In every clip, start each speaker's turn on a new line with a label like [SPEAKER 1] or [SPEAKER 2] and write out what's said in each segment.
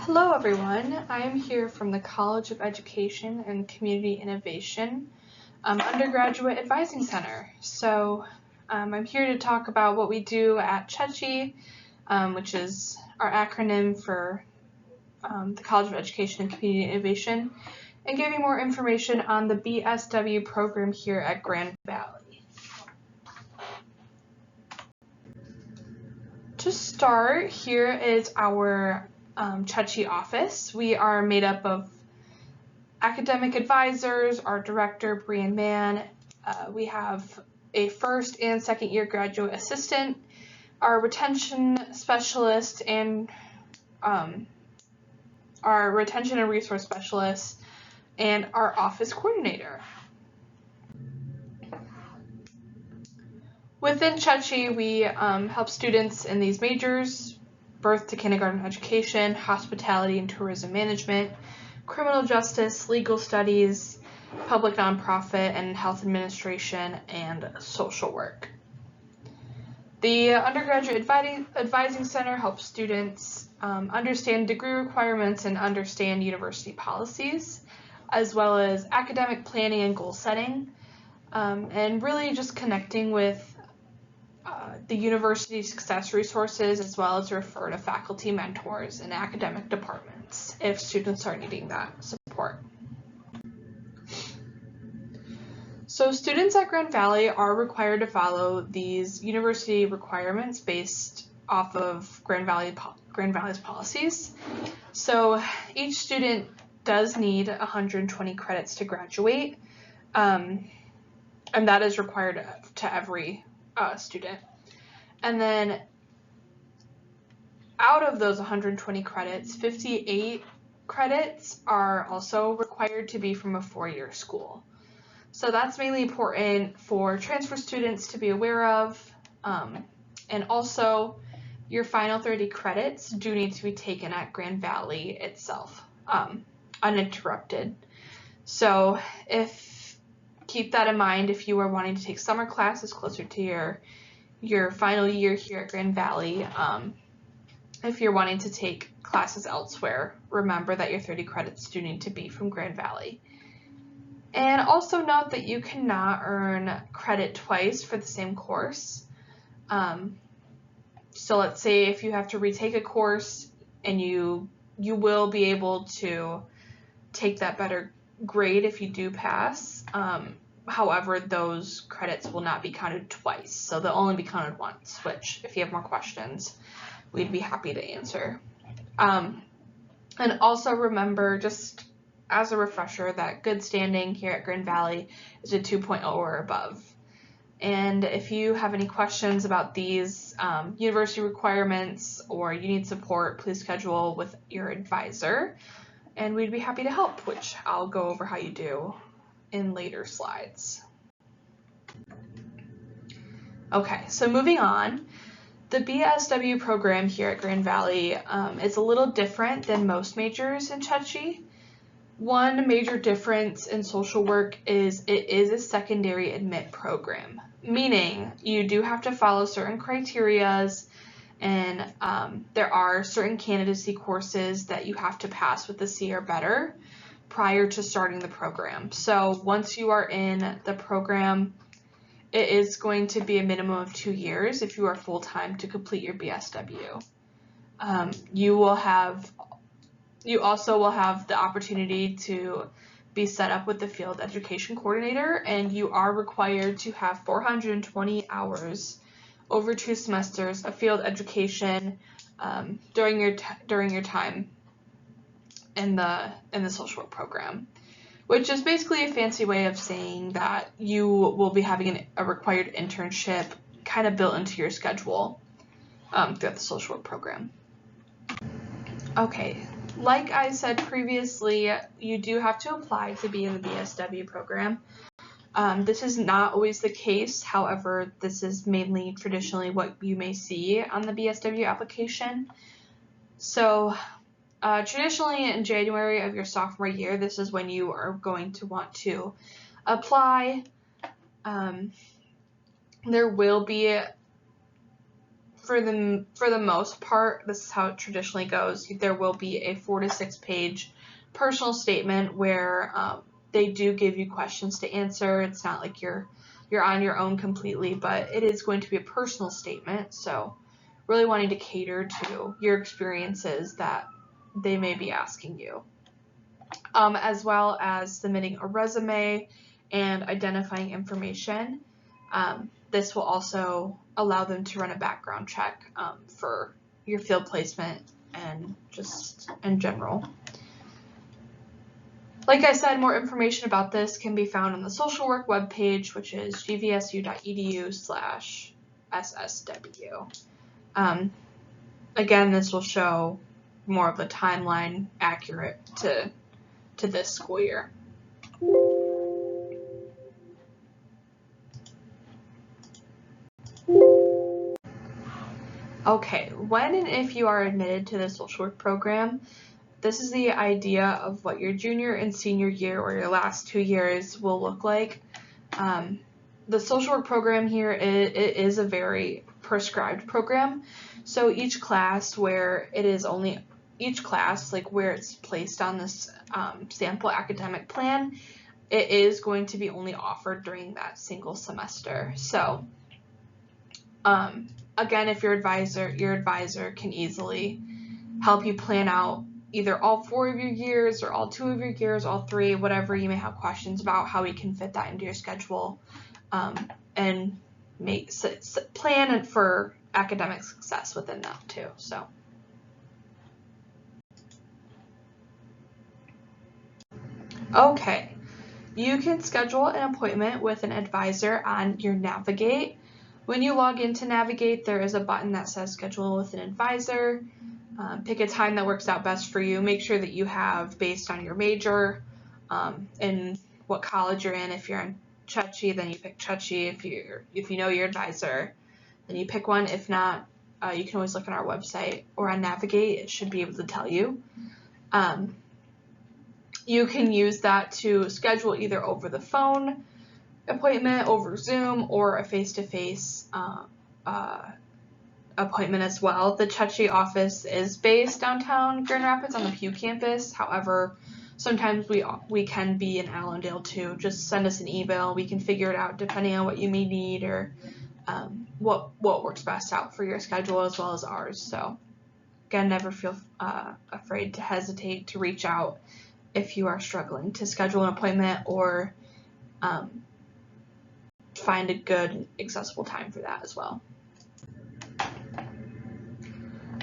[SPEAKER 1] Hello everyone, I am here from the College of Education and Community Innovation Undergraduate Advising Center. So I'm here to talk about what we do at CECI, which is our acronym for the College of Education and Community Innovation, and give you more information on the BSW program here at Grand Valley. To start, here is our CECI office. We are made up of academic advisors, our director, Brian Mann. We have a first and second year graduate assistant, our retention specialist, and our retention and resource specialist, and our office coordinator. Within CECI, we help students in these majors: birth to kindergarten education, hospitality and tourism management, criminal justice, legal studies, public nonprofit and health administration, and social work. The Undergraduate Advising Center helps students understand degree requirements and understand university policies, as well as academic planning and goal setting, and really just connecting with the university success resources, as well as refer to faculty mentors and academic departments if students are needing that support. So students at Grand Valley are required to follow these university requirements based off of Grand Valley's policies. So each student does need 120 credits to graduate, and that is required to every student. And then out of those 120 credits, 58 credits are also required to be from a four-year school. So that's mainly important for transfer students to be aware of. And also, your final 30 credits do need to be taken at Grand Valley itself, uninterrupted. So keep that in mind if you are wanting to take summer classes closer to your final year here at Grand Valley. If you're wanting to take classes elsewhere, remember that your 30 credits do need to be from Grand Valley. And also note that you cannot earn credit twice for the same course. So let's say if you have to retake a course, and you will be able to take that better grade if you do pass. However, those credits will not be counted twice, so they'll only be counted once, which if you have more questions, we'd be happy to answer. And also remember, just as a refresher, that good standing here at Grand Valley is a 2.0 or above. And if you have any questions about these university requirements, or you need support, please schedule with your advisor, and we'd be happy to help, which I'll go over how you do in later slides. Okay, so moving on, the BSW program here at Grand Valley is a little different than most majors in CECI. One major difference in social work is it is a secondary admit program, meaning you do have to follow certain criterias, and there are certain candidacy courses that you have to pass with a C or better prior to starting the program. So once you are in the program, it is going to be a minimum of 2 years if you are full-time to complete your BSW. You also will have the opportunity to be set up with the field education coordinator, and you are required to have 420 hours over 2 semesters of field education during your time in the social work program, which is basically a fancy way of saying that you will be having a required internship kind of built into your schedule throughout the social work program. Okay, like I said previously, you do have to apply to be in the BSW program. This is not always the case. However, this is mainly traditionally what you may see on the BSW application. So traditionally in January of your sophomore year, this is when you are going to want to apply. There will be for the most part, this is how it traditionally goes. There will be a 4 to 6 page personal statement where they do give you questions to answer. It's not like you're on your own completely, but it is going to be a personal statement. So really wanting to cater to your experiences that they may be asking you, as well as submitting a resume and identifying information. This will also allow them to run a background check for your field placement and just in general. Like I said, more information about this can be found on the social work webpage, which is gvsu.edu/SSW. Again, this will show more of the timeline accurate to this school year. Okay, when and if you are admitted to the social work program, this is the idea of what your junior and senior year or your last 2 years will look like. The social work program here it is a very prescribed program. So each class where it's placed on this sample academic plan, it is going to be only offered during that single semester. So again, if your advisor can easily help you plan out either all 4 of your years or all 2 of your years, all 3, whatever you may have questions about, how we can fit that into your schedule, and plan for academic success within that too. So. Okay, you can schedule an appointment with an advisor on your Navigate. When you log into Navigate, there is a button that says schedule with an advisor. Pick a time that works out best for you. Make sure that you have, based on your major and what college you're in. If you're in CECI, then you pick CECI. If you know your advisor, then you pick one. If not, you can always look on our website or on Navigate. It should be able to tell you. You can use that to schedule either over the phone appointment, over Zoom, or a face-to-face appointment as well. The CECI office is based downtown Grand Rapids on the Pew campus. However, sometimes we can be in Allendale too. Just send us an email. We can figure it out depending on what you may need or what works best out for your schedule as well as ours. So again, never feel afraid to hesitate to reach out if you are struggling to schedule an appointment or find a good accessible time for that as well.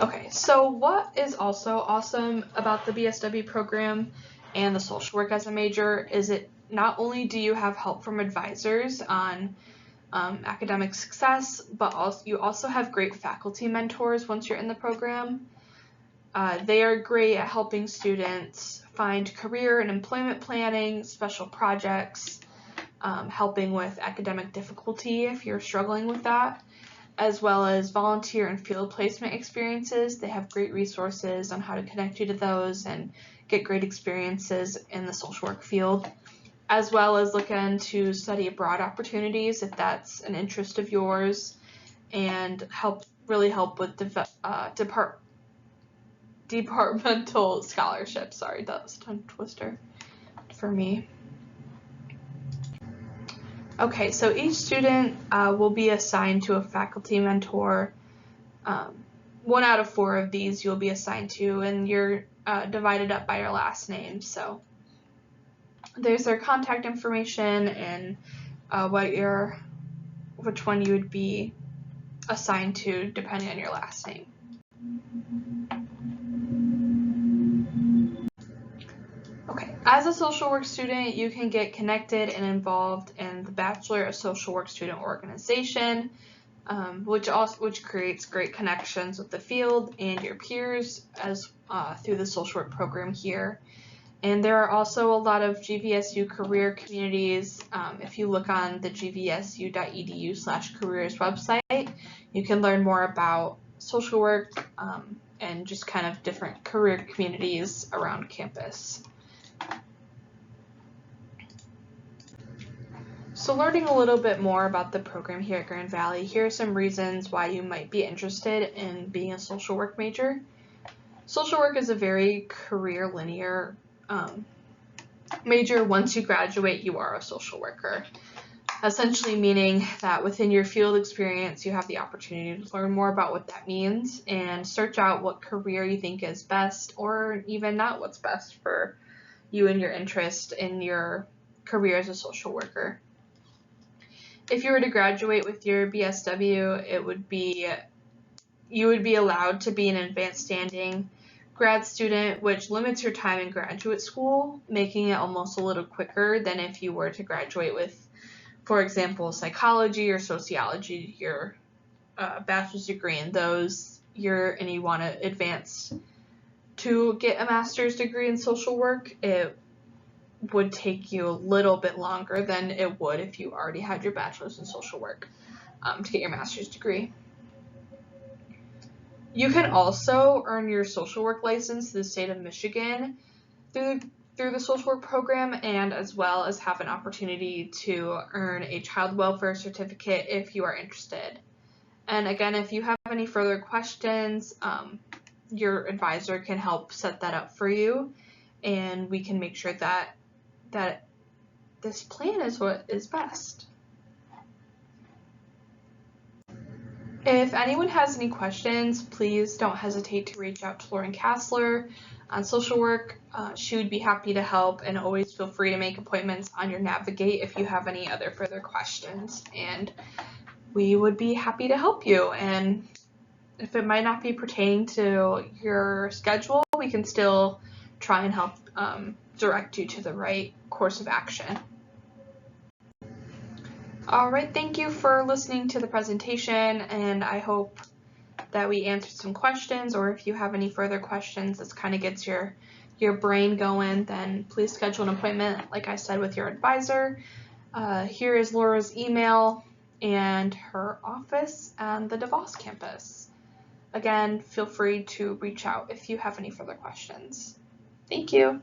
[SPEAKER 1] Okay, so what is also awesome about the BSW program and the social work as a major is it not only do you have help from advisors on academic success, but you also have great faculty mentors once you're in the program. They are great at helping students find career and employment planning, special projects, helping with academic difficulty if you're struggling with that, as well as volunteer and field placement experiences. They have great resources on how to connect you to those and get great experiences in the social work field, as well as look into study abroad opportunities if that's an interest of yours, and really help with departmental scholarships. Sorry, that was a tongue twister for me. Okay, so each student will be assigned to a faculty mentor. 1 out of 4 of these you'll be assigned to, and you're divided up by your last name. So there's their contact information and which one you would be assigned to depending on your last name. Okay, as a social work student, you can get connected and involved in the Bachelor of Social Work Student Organization, which creates great connections with the field and your peers as through the social work program here. And there are also a lot of GVSU career communities. If you look on the gvsu.edu/careers website, you can learn more about social work and just kind of different career communities around campus. So learning a little bit more about the program here at Grand Valley, here are some reasons why you might be interested in being a social work major. Social work is a very career linear major. Once you graduate, you are a social worker. Essentially meaning that within your field experience, you have the opportunity to learn more about what that means and search out what career you think is best, or even not what's best for you and your interest in your career as a social worker. If you were to graduate with your BSW, you would be allowed to be an advanced standing grad student, which limits your time in graduate school, making it almost a little quicker than if you were to graduate with, for example, psychology or sociology, your bachelor's degree in those, and you want to advance to get a master's degree in social work. It would take you a little bit longer than it would if you already had your bachelor's in social work to get your master's degree. You can also earn your social work license through the state of Michigan through the social work program, and as well as have an opportunity to earn a child welfare certificate if you are interested. And again, if you have any further questions, your advisor can help set that up for you, and we can make sure that this plan is what is best. If anyone has any questions, please don't hesitate to reach out to Lauren Kassler on social work. She would be happy to help, and always feel free to make appointments on your Navigate if you have any other further questions, and we would be happy to help you. And if it might not be pertaining to your schedule, we can still try and help direct you to the right course of action. All right, thank you for listening to the presentation, and I hope that we answered some questions, or if you have any further questions, this kind of gets your brain going, then please schedule an appointment, like I said, with your advisor. Here is Laura's email and her office on the DeVos campus. Again, feel free to reach out if you have any further questions. Thank you.